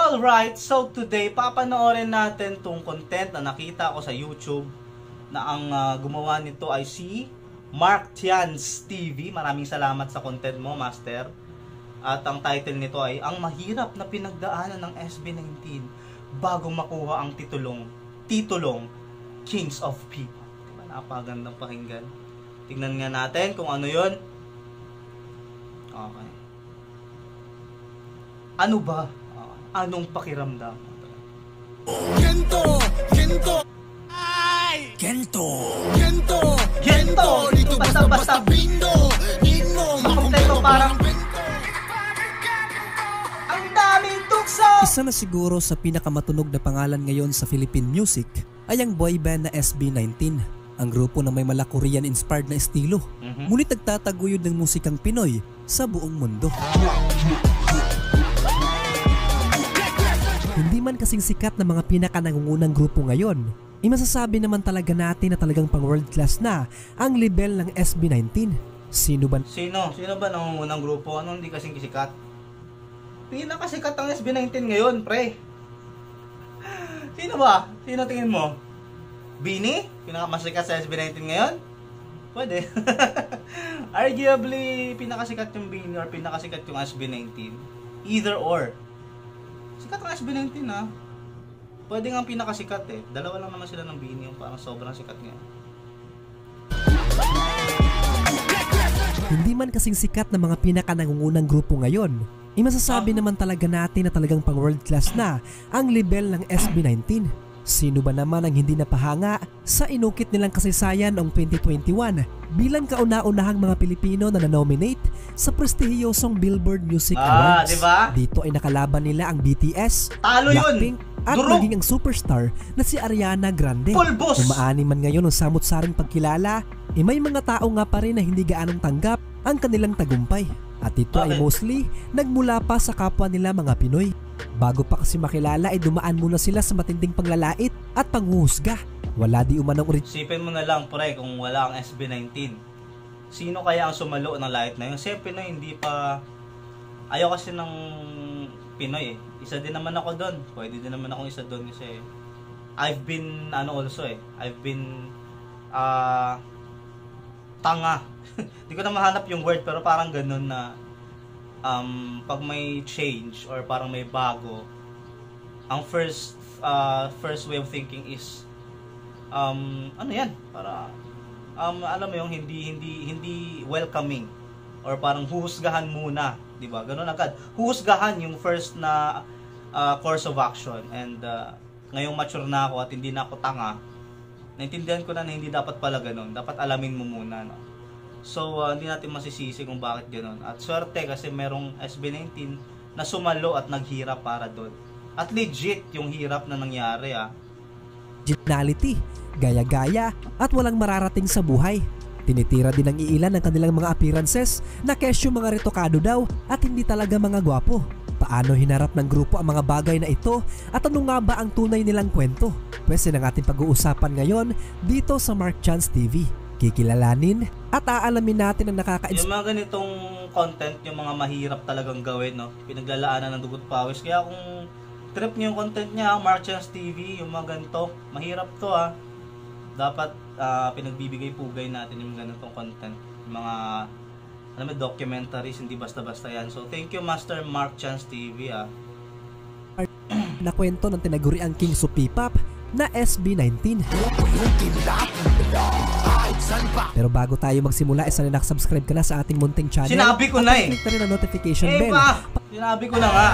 Alright, so today papanoorin natin tong content na nakita ko sa YouTube na ang gumawa nito ay si Mark Tians TV. Maraming salamat sa content mo, Master. At ang title nito ay Ang Mahirap na Pinagdaanan ng SB19 bago makuha ang titulong Kings of People. Diba? Napagandang pakinggan. Tingnan nga natin kung ano yun. Okay. Ano ba? Anong pakiramdam? Gento! Ay! Gento! Dito basta bindo! Nino! Makompleto parang ang daming tukso! Isa na siguro sa pinakamatunog na pangalan ngayon sa Philippine music ay ang boy band na SB19. Ang grupo na may Korean-inspired na estilo. Ngunit nagtataguyod ng musikang Pinoy sa buong mundo. Hindi man kasing sikat na mga pinakanangungunang grupo ngayon, masasabi naman talaga natin na talagang pang world class na ang level ng SB19. Sino ba nangungunang grupo? Ano hindi kasing sikat? Pinakasikat ang SB19 ngayon, pre. Sino ba? Sino tingin mo? Bini? Pinakamasikat sa SB19 ngayon? Pwede. Arguably, pinakasikat yung Bini or pinakasikat yung SB19. Either or. Sikat ang SB19 ha. Pwede nga pinakasikat eh. Dalawa lang naman sila ng Bini yung parang sobrang sikat ngayon. Hindi man kasing sikat na mga pinakanangungunang grupo ngayon, masasabi naman talaga natin na talagang pang world class na ang level ng SB19. Sino ba naman ang hindi napahanga sa inukit nilang kasaysayan noong 2021 bilang kauna-unahang mga Pilipino na na-nominate sa prestihiyosong Billboard Music Awards. Diba? Dito ay nakalaban nila ang BTS, Talo Blackpink, yun! at naging ang superstar na si Ariana Grande. Pulbos! Umaani man ngayon ang samot-saring pagkilala, may mga tao nga pa rin na hindi gaanong tanggap ang kanilang tagumpay. At ito ay mostly nagmula pa sa kapwa nila mga Pinoy. Bago pa kasi makilala ay dumaan muna sila sa matinding panglalait at panghuhusga. Wala di umanong Isipin mo na lang pre kung wala ang SB19. Sino kaya ang sumalo ng lait na yun? Siyempre na hindi pa... Ayaw kasi ng Pinoy eh. Isa din naman ako doon. Pwede din naman akong isa doon kasi I've been I've been tanga. Hindi ko na mahanap yung word pero parang ganun na pag may change or parang may bago, ang first way of thinking is ano yan, para alam mo yung hindi welcoming or parang huhusgahan muna, 'di ba? Ganun agad. Huhusgahan yung first na course of action and ngayong mature na ako at hindi na ako tanga, naintindihan ko na hindi dapat pala ganun. Dapat alamin mo muna, no? So, hindi natin masisisi kung bakit gano'n. At swerte kasi merong SB19 na sumalo at naghirap para doon. At legit yung hirap na nangyari Originality, gaya-gaya at walang mararating sa buhay. Tinitira din ng iilan ng kanilang mga appearances na kesyo mga retokado daw at hindi talaga mga gwapo. Paano hinarap ng grupo ang mga bagay na ito at ano nga ba ang tunay nilang kwento? Pwes ang ating pag-uusapan ngayon dito sa Mark Tians TV. Kikilalanin at aalamin natin ang Yung mga ganitong content, yung mga mahirap talagang gawin, no? Pinaglalaanan ng dugot pawis. Kaya kung trip niyo yung content niya, Mark Tians TV, yung mga ganito, mahirap to Dapat pinagbibigay-pugay natin yung ganitong content. Yung mga documentaries, hindi basta-basta yan. So thank you Master Mark Tians TV na kwento ng tinaguriang Kings of P-pop na SB19. Pero bago tayo magsimula, sana nakasubscribe ka na sa ating munting channel. Sinabi ko na click na rin ang notification bell. Sinabi ko na nga.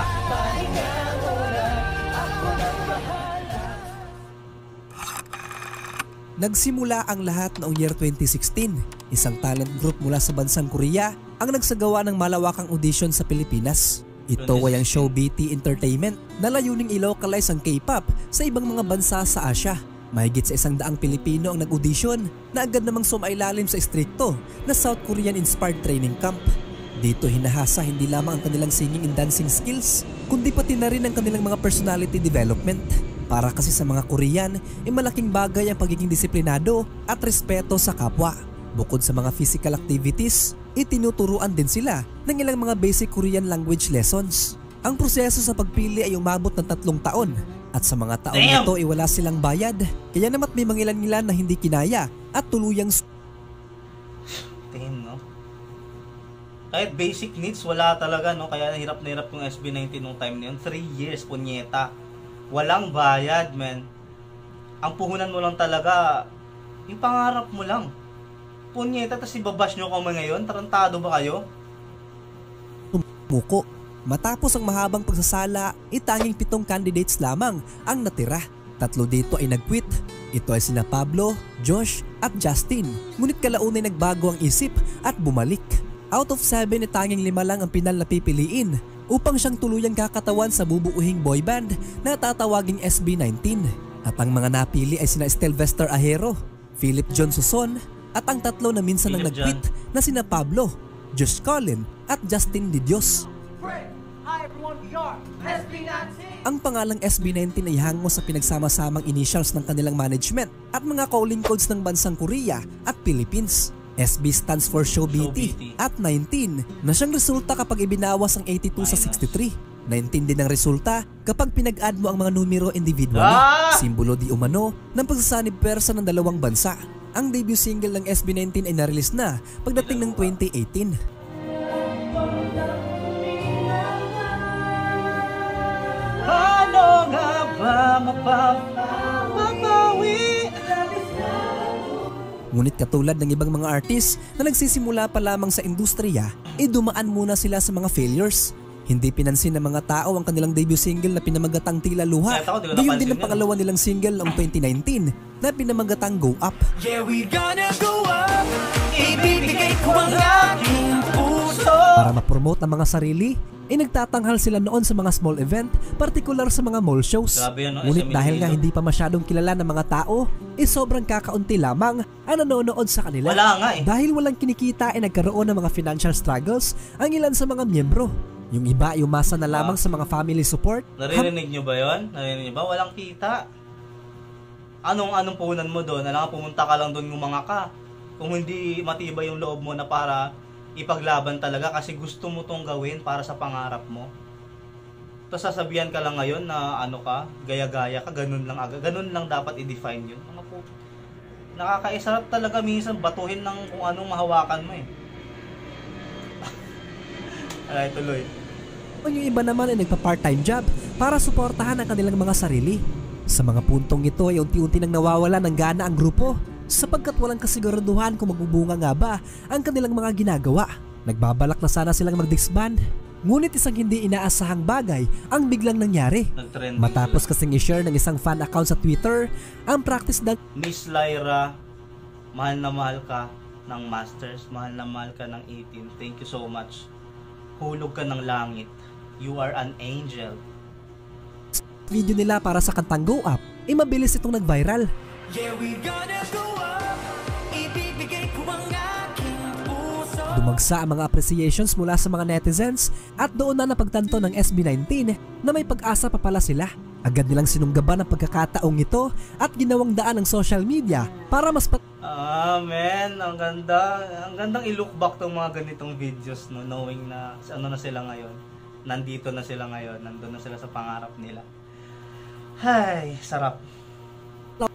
Nagsimula ang lahat noong year 2016. Isang talent group mula sa bansang Korea ang nagsagawa ng malawakang audition sa Pilipinas. Ito ay ang Show BT Entertainment na layuning i-localize ang K-pop sa ibang mga bansa sa Asia. Mahigit sa 100 Pilipino ang nag-audition na agad namang sumailalim sa istrikto na South Korean-inspired training camp. Dito hinahasa hindi lamang ang kanilang singing and dancing skills, kundi pati na rin ang kanilang mga personality development. Para kasi sa mga Korean, malaking bagay ang pagiging disiplinado at respeto sa kapwa. Bukod sa mga physical activities, itinuturuan din sila ng ilang mga basic Korean language lessons. Ang proseso sa pagpili ay umabot ng 3 taon at sa mga taon Damn! ito ay wala silang bayad. Kaya namat may mangilan-ngilan na hindi kinaya at tuluyang Damn, no? Kahit basic needs, wala talaga, no? Kaya hirap na hirap yung SB19 nung time na yun. 3 years, punyeta. Walang bayad, man. Ang puhunan mo lang talaga, yung pangarap mo lang. Punyeta, tapos ibabash nyo kami ngayon? Tarantado ba kayo? muko. Matapos ang mahabang pagsasala, itanging 7 candidates lamang ang natira. 3 dito ay nag-quit. Ito ay sina Pablo, Josh at Justin. Ngunit kalaunay nagbago ang isip at bumalik. Out of 7 ay tanging 5 lang ang pinal na pipiliin upang siyang tuluyang kakatawan sa bubuuhing boyband na tatawaging SB19. At ang mga napili ay sina Stelvester Ahero, Philip John Suson at ang 3 na minsan ang Philip nag-quit na sina Pablo, Josh Collin at Justin Didios. Ang pangalang SB19 ay hango sa pinagsama-samang initials ng kanilang management at mga calling codes ng bansang Korea at Philippines. SB stands for Show BT at 19 na siyang resulta kapag ibinawas ang 82 sa 63. 19 din ang resulta kapag pinag-add mo ang mga numero individually. Simbolo di umano ng pagsasanib pwersa ng dalawang bansa. Ang debut single ng SB19 ay na-release na pagdating ng 2018. Ano nga ba mapapawi? Ngunit katulad ng ibang mga artist na nagsisimula pa lamang sa industriya, dumaan muna sila sa mga failures. Hindi pinansin ng mga tao ang kanilang debut single na pinamagatang Tila Luha. Gayon din ang pangalawa nilang single noong 2019 na pinamagatang Go Up. Yeah, we gonna go up. Ibibigay ko ang aking puso. Para ma-promote ang mga sarili, nagtatanghal sila noon sa mga small event, partikular sa mga mall shows. Grabe yan, no? Ngunit SME dahil nga dito. hindi pa masyadong kilala ng mga tao, sobrang kakaunti lamang ang nanonood sa kanila. Wala nga eh. Dahil walang kinikita nagkaroon ng mga financial struggles ang ilan sa mga miyembro. Yung iba ay umasa na lamang sa mga family support. Naririnig nyo ba yun? Naririnig nyo ba? Walang kita. Anong puhunan mo doon? Alam nga, pumunta ka lang doon ngumanga ka. Kung hindi matibay yung loob mo na para ipaglaban talaga kasi gusto mo tong gawin para sa pangarap mo. Tapos sasabihan ka lang ngayon na ano ka, gaya-gaya ka, ganun lang agad. Ganun lang dapat i-define yun. Mga po, nakakaisarap talaga minsan batuhin ng kung anong mahawakan mo eh. Alay, tuloy. Yung iba naman ay nagpa-part-time job para suportahan ang kanilang mga sarili. Sa mga puntong ito ay unti-unti nang nawawala ng gana ang grupo sapagkat walang kasiguraduhan kung magbubunga nga ba ang kanilang mga ginagawa. Nagbabalak na sana silang mag-disband. Ngunit isang hindi inaasahang bagay ang biglang nangyari. Matapos kasing i-share ng isang fan account sa Twitter ang practice ng Miss Lyra, mahal na mahal ka ng Masters, mahal na mahal ka ng 18. Thank you so much. Hulog ka ng langit. You are an angel. video nila para sa kantang Go Up, mabilis itong nag-viral. Yeah, we gonna go up. Ibibigay ko ang aking puso. Dumagsa ang mga appreciations mula sa mga netizens at doon na napagtanto ng SB19 na may pag-asa pa pala sila. Agad nilang sinunggaban ang pagkakataong ito at ginawang daan ng social media para mas man, ang ganda. Ang gandang i-look back tong mga ganitong videos, no, knowing na ano na sila ngayon. Nandito na sila ngayon, nandun na sila sa pangarap nila. Hay, sarap.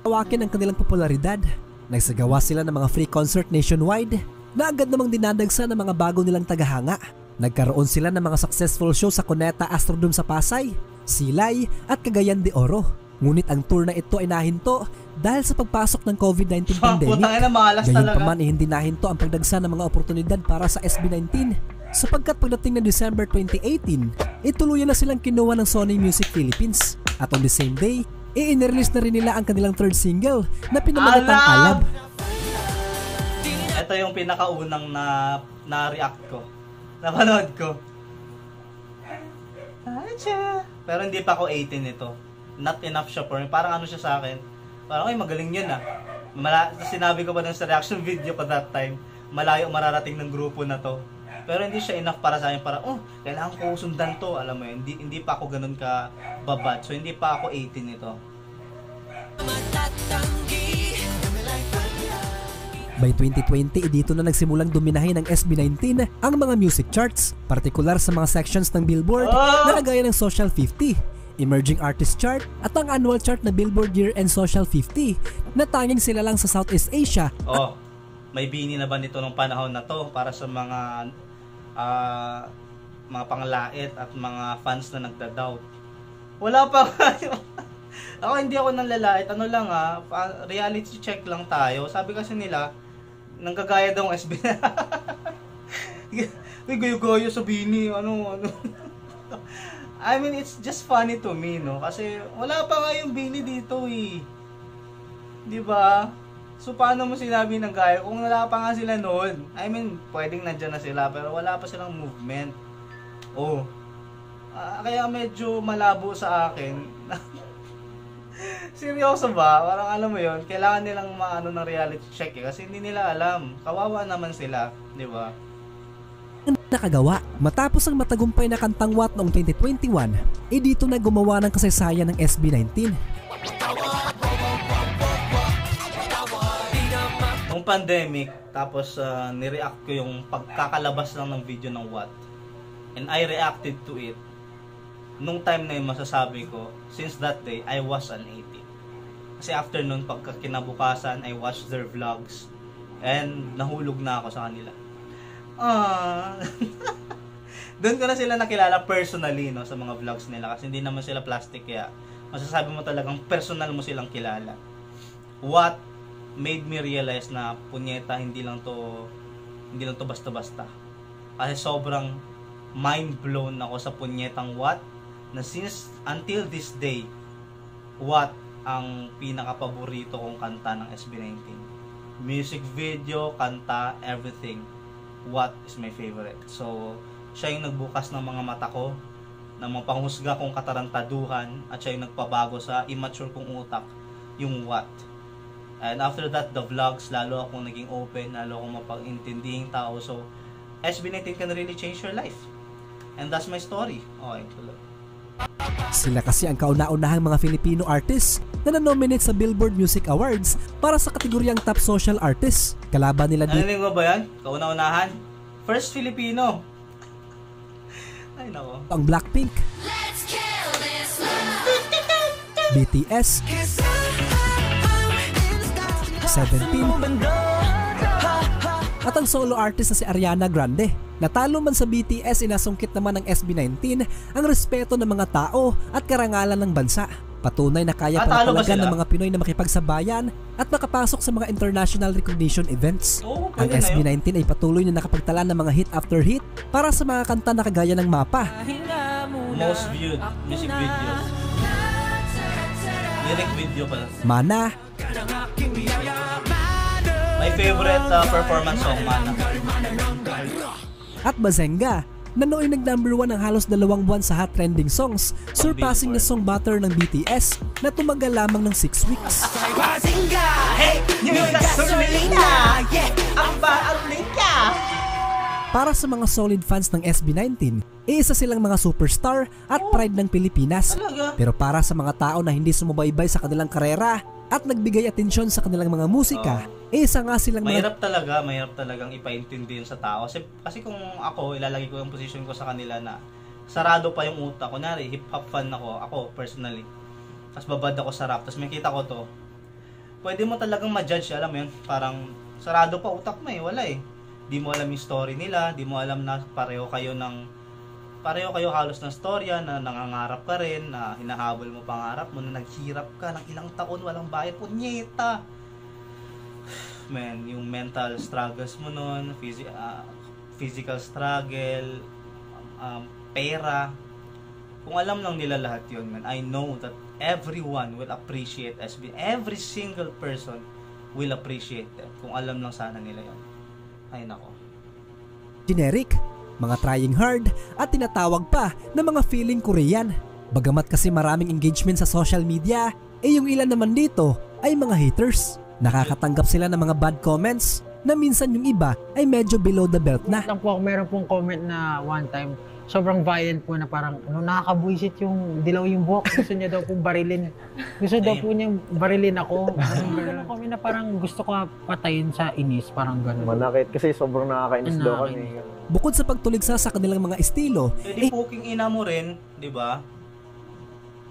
lawakin ang kanilang popularidad. Nagsagawa sila ng mga free concert nationwide na agad namang dinadagsa ng mga bago nilang tagahanga. Nagkaroon sila ng mga successful show sa Cuneta Astrodome sa Pasay, Silay at Cagayan de Oro. Ngunit ang tour na ito ay nahinto dahil sa pagpasok ng COVID-19 pandemic. Gayunpaman ay hindi nahinto ang pagdagsa ng mga oportunidad para sa SB19 sapagkat pagdating ng December 2018, tuluyan na silang kinuha ng Sony Music Philippines. At on the same day, i-release na rin nila ang kanilang third single na pinamagatang Alab. Ito yung pinakaunang na-react ko. Napanood ko. Pero hindi pa ako 18 ito. Not enough siya for me. Parang ano siya sa akin. Parang ay magaling yun ah. Sinabi ko pa dun sa reaction video ko that time, malayo mararating ng grupo na to. Pero hindi siya enough para sa akin. Para, kailangan ko sundan to. Alam mo yun, hindi pa ako ganun ka babad. So hindi pa ako 18 ito. By 2020, dito na nagsimulang dominahin ng SB19 ang mga music charts, partikular sa mga sections ng Billboard na kagaya ng Social 50, Emerging Artist Chart at ang annual chart na Billboard Year-End Social 50 na tanging sila lang sa Southeast Asia. May bini na ba nito nung panahon na to para sa mga panglait at mga fans na nagda-doubt? Wala pa. Ako hindi ako nanlalait. Ano lang reality check lang tayo. Sabi kasi nila, nanggagaya daw ang SB. Uy, gayo-gayo sa bini. Ano. I mean, it's just funny to me, no? Kasi wala pa nga yung bini dito, eh. Diba? So, paano mo sinabi ng gaya? Kung wala pa nga sila noon, I mean, pwedeng nandyan na sila, pero wala pa silang movement. Kaya medyo malabo sa akin. Seryoso ba? Parang alam mo yon, kailangan nilang maano ng reality check, eh. Kasi hindi nila alam. Kawawa naman sila, diba? Nakagawa. Matapos ang matagumpay na kantang What noong 2021, dito na gumawa ng kasaysayan ng SB19. Nung pandemic, tapos nireact ko yung pagkakalabas lang ng video ng What. And I reacted to it. Nung time na yun, masasabi ko, since that day, I was an 80. Kasi after nun, pagkakinabukasan, I watched their vlogs. And nahulog na ako sa kanila. Doon ko na sila nakilala personally, no, sa mga vlogs nila, kasi hindi naman sila plastic, kaya masasabi mo talagang personal mo silang kilala. What made me realize na punyeta, hindi lang to basta-basta. Kasi sobrang mind blown ako sa punyetang What, na since until this day, What ang pinaka-paborito kong kanta ng SB19. Music video, kanta, everything. What is my favorite. So, siya yung nagbukas ng mga mata ko, ng mga panghusga kong katarantaduhan, at siya yung nagpabago sa immature kong utak, yung What. And after that, the vlogs, lalo akong naging open, lalo akong mapag-intindihing tao. So, SB19 can really change your life. And that's my story. Okay, tuloy. Sila kasi ang kauna-unahang mga Filipino artists na na-nominate sa Billboard Music Awards para sa kategoryang Top Social Artist. Kalaban nila dito. Ano ba yan? Kauna-unahan? First Filipino. Ay nako. Ang Blackpink, BTS, 17, at ang solo artist na si Ariana Grande. Natalo man sa BTS, inasungkit naman ng SB19 ang respeto ng mga tao at karangalan ng bansa. Patunay na kaya palagan ng mga Pinoy na makipagsabayan at makapasok sa mga international recognition events. Ang SB19 ay patuloy na nakapagtala ng mga hit after hit para sa mga kanta na kagaya ng Mapa, most viewed music video, lyric video pala, Mana, my favorite performance song, Mana, at Bazenga, na nooy nag-number 1 ng halos 2 buwan sa hot trending songs, surpassing the song Butter ng BTS na tumagal lamang ng 6 weeks. Bazinga, hey, new gasolina, yeah, ang baalinga. Para sa mga solid fans ng SB19, isa silang mga superstar at pride ng Pilipinas. Pero para sa mga tao na hindi sumubaybay sa kanilang karera at nagbigay atensyon sa kanilang mga musika, isa nga silang mahirap talagang ipaintindi sa tao. Kasi kung ako, ilalagay ko yung position ko sa kanila na sarado pa yung utak. Kunyari, hip-hop fan ako personally. Tapos babad ako sa rap, tapos may kita ko to. Pwede mo talagang ma-judge, alam mo yun? Parang sarado pa utak mo wala Di mo alam yung story nila, di mo alam na pareho kayo halos ng storya, na nangangarap ka rin, na hinahabol mo pangarap mo, na naghirap ka ng ilang taon walang bayad, punyeta. Man, yung mental struggles mo nun, physical struggle, pera. Kung alam lang nila lahat yun, man, I know that everyone will appreciate SB. Every single person will appreciate them. Kung alam lang sana nila yun. Ay nako. Generic, mga trying hard at tinatawag pa na mga feeling Korean. Bagamat kasi maraming engagement sa social media, yung ilan naman dito ay mga haters. Nakakatanggap sila ng mga bad comments na minsan yung iba ay medyo below the belt na. Lang po, meron pong comment na one time, sobrang violent po na parang nakakabuisit yung dilaw yung buhok. Gusto niya daw pong barilin. Gusto daw po niyang barilin ako. Gano'n kami na parang gusto ko patayin sa inis. Parang gano'n. Manakit kasi sobrang nakakainis daw kami. Bukod sa pagtuligsa sa kanilang mga estilo, Pwede poking ina mo rin, di ba?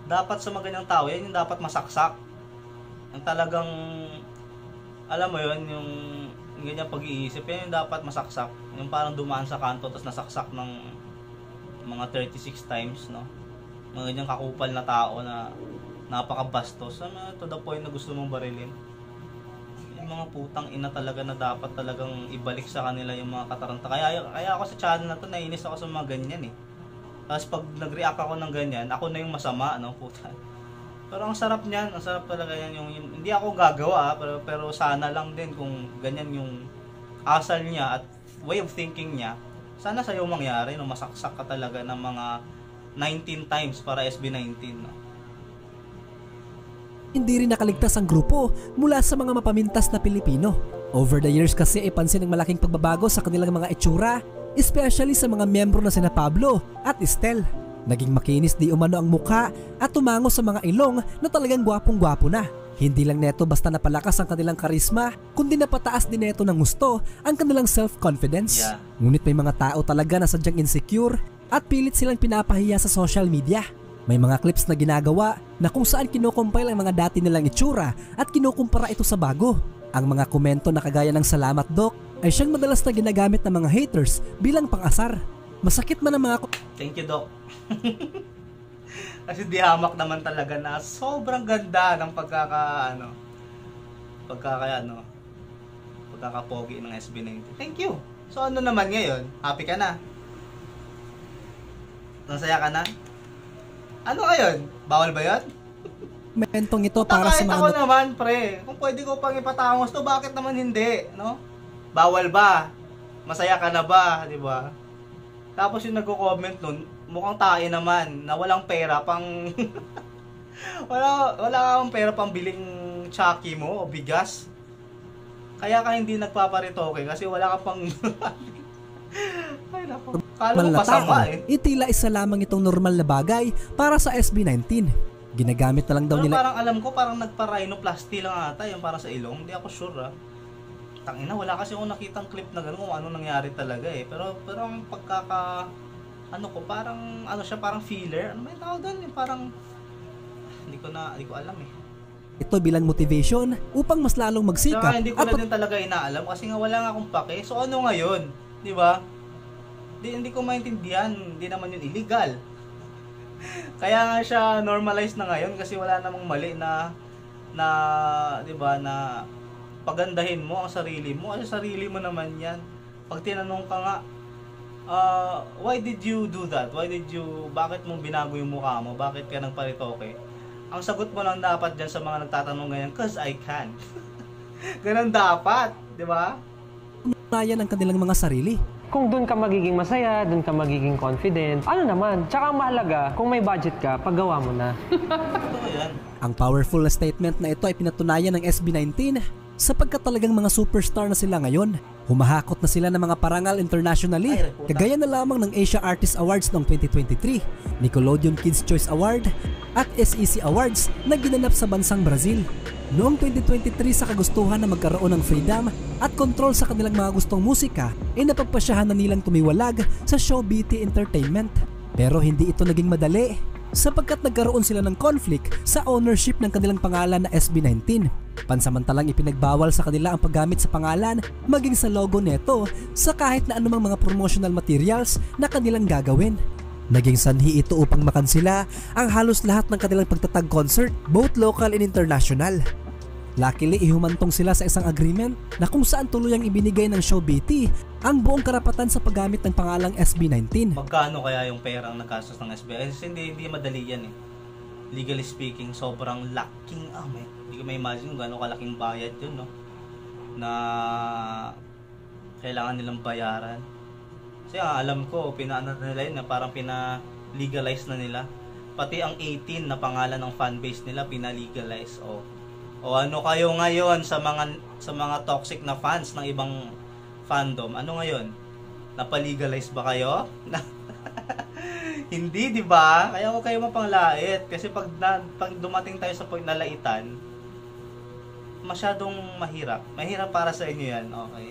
Dapat sa mga ganyang tao, yan yung dapat masaksak. Yung talagang, alam mo yun, yung ganyang pag-iisip, yan yung dapat masaksak. Yung parang dumaan sa kanto, tapos nasaksak ng mga 36 times, no? Mga ganyang kakupal na tao na napakabastos. To the point na gusto mong barilin. Yung mga putang ina talaga na dapat talagang ibalik sa kanila yung mga kataranta. Kaya ako sa channel na to, nainis ako sa mga ganyan eh. Tapos pag nag-react ako ng ganyan, ako na yung masama, no, puta. Pero ang sarap niyan, ang sarap talaga yan yung hindi ako gagawa, pero sana lang din kung ganyan yung asal niya at way of thinking niya. Sana sa'yo mangyari, no, masaksak ka talaga ng mga 19 times para SB19, no. hindi rin nakaligtas ang grupo mula sa mga mapamintas na Pilipino. Over the years kasi ay pansin ang malaking pagbabago sa kanilang mga itsura, especially sa mga miyembro na sina Pablo at Estel. Naging makinis di umano ang mukha at tumango sa mga ilong na talagang gwapong-gwapo na. Hindi lang neto basta napalakas ang kanilang karisma, kundi napataas din neto ng gusto ang kanilang self-confidence. Yeah. Ngunit may mga tao talaga na sadyang insecure at pilit silang pinapahiya sa social media. May mga clips na ginagawa na kung saan kinocompile ang mga dati nilang itsura at kinukumpara ito sa bago. Ang mga komento na kagaya ng "Salamat Doc" ay siyang madalas na ginagamit ng mga haters bilang pang-asar. Masakit man ang mga Thank you, Doc. Kasi di hamak naman talaga na sobrang ganda ng pagkakapogi ng SB19. Thank you. So ano naman ngayon? Happy ka na? Nasaya ka na? Ano ngayon? Bawal ba yun? komentong ito para sa Kahit mga ako naman, pre. Kung pwede ko pang ipatangos to, bakit naman hindi? No? Bawal ba? Masaya ka na ba? Di ba? Tapos yung nagko-comment nun, mukhang tae naman na walang pera pang wala kang pera pang biling Chucky mo o bigas. Kaya ka hindi nagpaparitoke kasi wala ka pang ay nako. Kala mo pasama eh. Itila isa lamang itong normal na bagay para sa SB19. Ginagamit na lang daw Pero nila. parang alam ko parang nagpa-rhinoplasty lang ata yung para sa ilong. Hindi ako sure Tangina, wala kasi akong nakitang clip na gano'n kung ano nangyari talaga eh. Pero ang parang parang filler. Ano ba yung tawag doon? Yung parang hindi ko alam eh. Ito bilang motivation upang mas lalong magsikap. Saka hindi ko na din talaga inaalam kasi nga wala nga akong pake. So ano ngayon? Di ba? Hindi ko maintindihan. Hindi naman yun illegal. Kaya nga siya normalized na ngayon kasi wala namang mali na di ba, na pagandahin mo ang sarili mo. Ano sarili mo naman yan? Pag tinanong ka nga, why did you do that? Bakit mo binago yung mukha mo? Bakit ka nagparitoke? Ang sagot mo lang dapat dyan sa mga nagtatanong ganyan, cause I can. Ganun dapat, di ba? Unayan ang kanilang mga sarili. Kung doon ka magiging masaya, doon ka magiging confident, ano naman? Tsaka ang mahalaga, kung may budget ka, paggawa mo na. Totoo yan. Ang powerful na statement na ito ay pinatunayan ng SB19 sapagkat talagang mga superstar na sila ngayon. Humahakot na sila ng mga parangal internationally, kagaya na lamang ng Asia Artist Awards noong 2023, Nickelodeon Kids Choice Award at SEC Awards na ginanap sa bansang Brazil. Noong 2023 sa kagustuhan na magkaroon ng freedom at control sa kanilang mga gustong musika, ay napagpasyahan na nilang tumiwalag sa Show BT Entertainment. Pero hindi ito naging madali sapagkat nagkaroon sila ng conflict sa ownership ng kanilang pangalan na SB19. Pansamantalang ipinagbawal sa kanila ang paggamit sa pangalan maging sa logo neto sa kahit na anumang mga promotional materials na kanilang gagawin. Naging sanhi ito upang makansila ang halos lahat ng kanilang pagtatag concert, both local and international. Luckily, ihumantong sila sa isang agreement na kung saan tuluyang ibinigay ng Show BT ang buong karapatan sa paggamit ng pangalang SB19. Magkano kaya yung perang nagkastos ng SB? Kasi hindi madali yan eh. Legally speaking, sobrang laking hindi ko ma-imagine kung gano'ng kalaking bayad yun, no? Na kailangan nilang bayaran. Kasi alam ko, pinaano nila yun, na parang pina-legalize na nila. Pati ang 18 na pangalan ng fanbase nila, pina-legalize. O ano kayo ngayon sa mga toxic na fans ng ibang fandom? Ano ngayon? Napalegalize ba kayo? Hindi, di ba? Kaya huwag kayo mapanglait. Kasi pag dumating tayo sa point na laitan, masyadong mahirap. Mahirap para sa inyo yan, okay?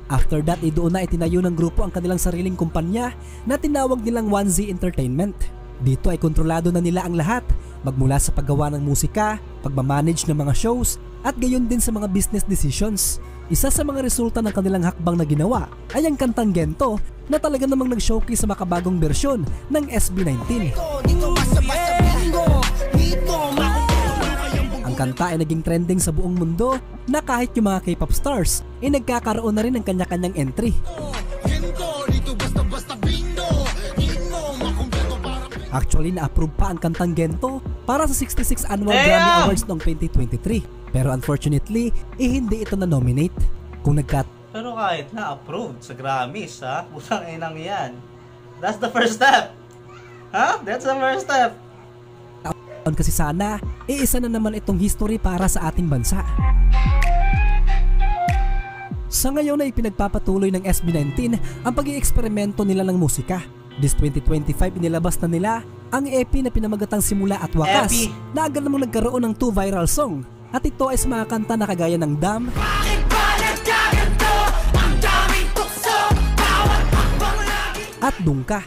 After that, doon na itinayo ng grupo ang kanilang sariling kumpanya na tinawag nilang 1Z Entertainment. Dito ay kontrolado na nila ang lahat, magmula sa paggawa ng musika, pagmamanage ng mga shows, at gayon din sa mga business decisions. Isa sa mga resulta ng kanilang hakbang na ginawa ay ang kantang Gento na talaga namang nag-showcase sa makabagong bersyon ng SB19. Ang kanta ay naging trending sa buong mundo na kahit yung mga K-pop stars ay nagkakaroon na rin ng kanya-kanyang entry. Actually, na-approve pa ang kantang Gento para sa 66 Annual Grammy Awards noong 2023. Pero unfortunately, hindi ito na-nominate. Pero kahit na-approved sa Grammys, ha? Putang inang yan. That's the first step. Ha? That's the first step. Kasi sana, isa na naman itong history para sa ating bansa. Sa ngayon ay pinagpapatuloy ng SB19 ang pag-i-eksperimento nila ng musika. This 2025 inilabas na nila ang EP na pinamagatang Simula at Wakas na agad namang nagkaroon ng 2 viral song. At ito ay sa mga kanta na kagaya ng Dam at Dungka.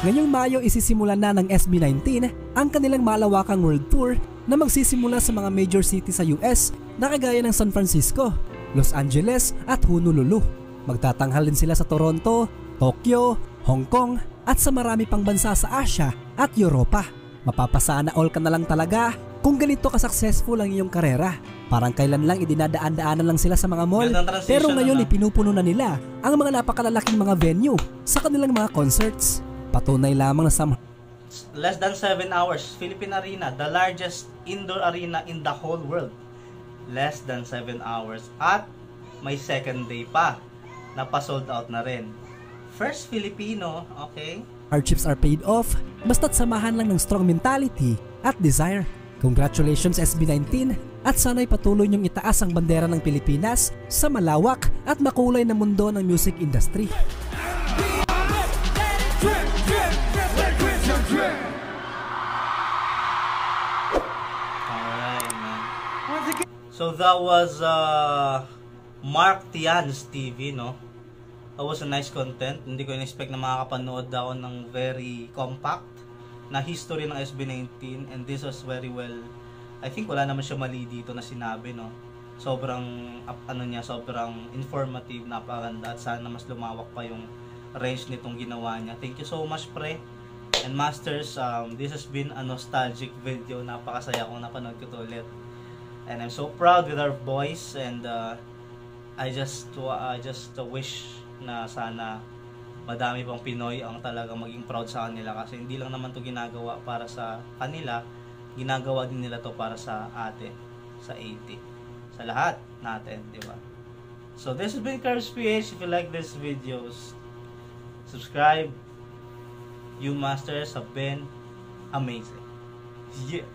Ngayong Mayo isisimulan na ng SB19 ang kanilang malawakang world tour na magsisimula sa mga major cities sa US na kagaya ng San Francisco, Los Angeles at Honolulu. Magtatanghal din sila sa Toronto, Tokyo, Hong Kong at sa marami pang bansa sa Asia at Europa. Mapapasana all ka na lang talaga kung ganito ka-successful ang iyong karera. Parang kailan lang idinadaan-daanan lang sila sa mga mall, pero ngayon ipinupuno na nila ang mga napakalalaking mga venue sa kanilang mga concerts. Patunay lamang na less than 7 hours, Philippine Arena, the largest indoor arena in the whole world. Less than 7 hours. At may second day pa na pa-sold out na rin. First Filipino, okay? Hardships are paid off, basta't samahan lang ng strong mentality at desire. Congratulations SB19 at sana'y patuloy niyong itaas ang bandera ng Pilipinas sa malawak at makulay na mundo ng music industry. Alright, man. So that was Mark Tian's TV, no? That was a nice content. Hindi ko in-expect na makakapanood ako ng very compact na history ng SB19, and this was very well, I think wala naman siya mali dito na sinabi, no? Sobrang sobrang informative, napakaganda, at sana mas lumawak pa yung range nitong ginawa niya. Thank you so much, pre. And Masters, this has been a nostalgic video. Napakasaya kong napanood ko to ulit. And I'm so proud with our boys, and I just wish na sana madami pang Pinoy ang talagang maging proud sa kanila, kasi hindi lang naman to ginagawa para sa kanila, ginagawa din nila to para sa atin, sa 80, sa lahat natin, di ba? So this has been Curbs PH. If you like these videos, subscribe. You Masters have been amazing. Yeah.